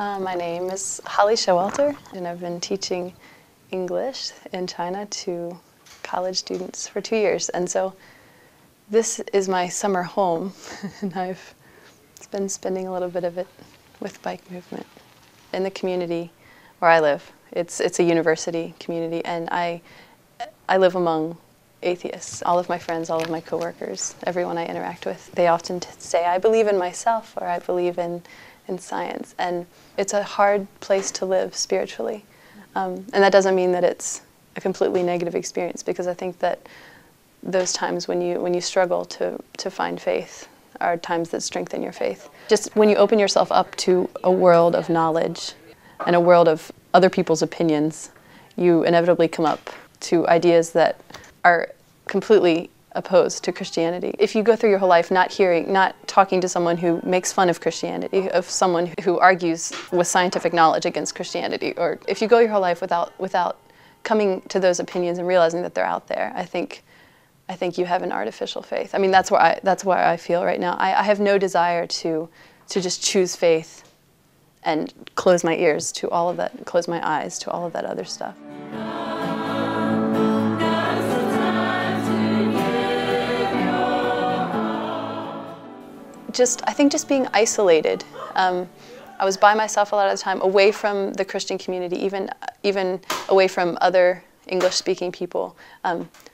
My name is Showalter, and I've been teaching English in China to college students for 2 years. And so this is my summer home, and I've been spending a little bit of it with BikeMovement in the community where I live. It's a university community, and I live among atheists. All of my friends, all of my coworkers, everyone I interact with, they often say, I believe in myself, or I believe in science. And it's a hard place to live spiritually. And that doesn't mean that it's a completely negative experience, because I think that those times when you struggle to find faith are times that strengthen your faith. Just when you open yourself up to a world of knowledge and a world of other people's opinions, you inevitably come up to ideas that are completely opposed to Christianity. If you go through your whole life not talking to someone who makes fun of Christianity, of someone who argues with scientific knowledge against Christianity, or if you go your whole life without coming to those opinions and realizing that they're out there, I think you have an artificial faith. I mean, that's where I feel right now. I have no desire to just choose faith and close my ears to all of that, close my eyes to all of that other stuff. I think just being isolated. I was by myself a lot of the time, away from the Christian community, even away from other English-speaking people,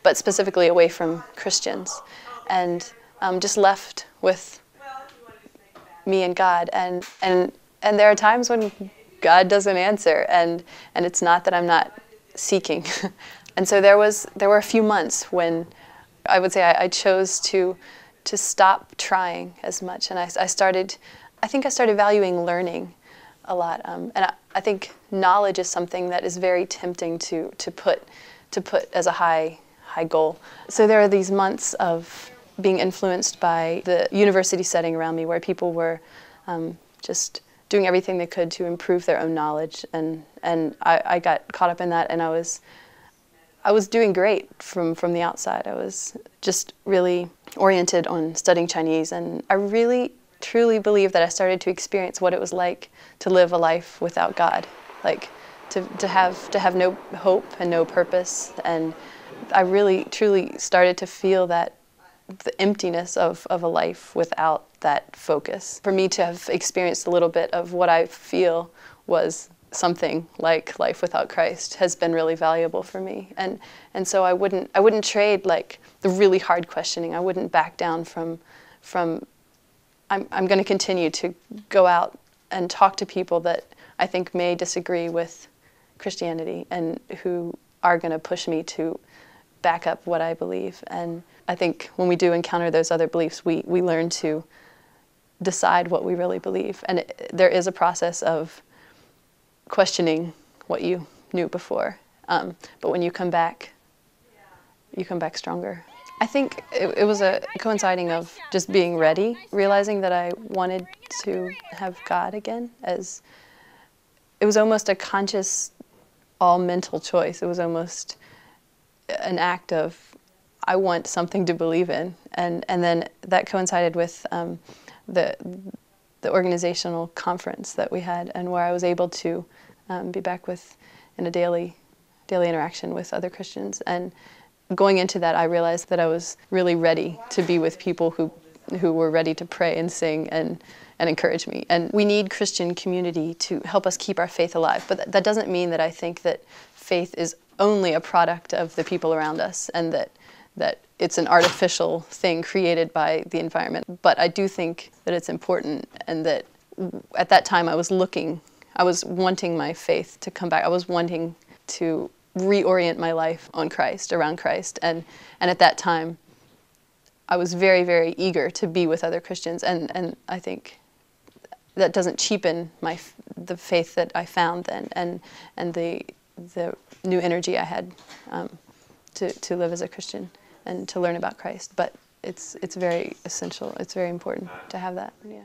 but specifically away from Christians, and just left with me and God. And there are times when God doesn't answer, and it's not that I'm not seeking. And so there were a few months when I would say I chose to stop trying as much, and I think I started valuing learning a lot, and I think knowledge is something that is very tempting to put as a high goal. So there are these months of being influenced by the university setting around me, where people were just doing everything they could to improve their own knowledge, and I got caught up in that, and I was doing great from the outside. I was just really oriented on studying Chinese, and I really truly believe that I started to experience what it was like to live a life without God, like to have no hope and no purpose. And I really truly started to feel that the emptiness of a life without that focus. For me to have experienced a little bit of what I feel was something like life without Christ has been really valuable for me, and so I wouldn't trade like the really hard questioning. I wouldn't back down from I'm going to continue to go out and talk to people that I think may disagree with Christianity and who are going to push me to back up what I believe. And I think when we do encounter those other beliefs, we learn to decide what we really believe, and there is a process of questioning what you knew before, but when you come back stronger. I think it was a coinciding of just being ready, realizing that I wanted to have God again. As it was almost a conscious, all mental choice. It was almost an act of, I want something to believe in, and then that coincided with the organizational conference that we had, and where I was able to be back in a daily interaction with other Christians. And going into that, I realized that I was really ready to be with people who were ready to pray and sing and encourage me. And we need Christian community to help us keep our faith alive. But that doesn't mean that I think that faith is only a product of the people around us, and that it's an artificial thing created by the environment. But I do think that it's important, and that at that time I was wanting my faith to come back. I was wanting to reorient my life on Christ, around Christ, and at that time I was very, very eager to be with other Christians, and I think that doesn't cheapen the faith that I found then, and the new energy I had to live as a Christian and to learn about Christ. But it's very essential. It's very important to have that. Yeah.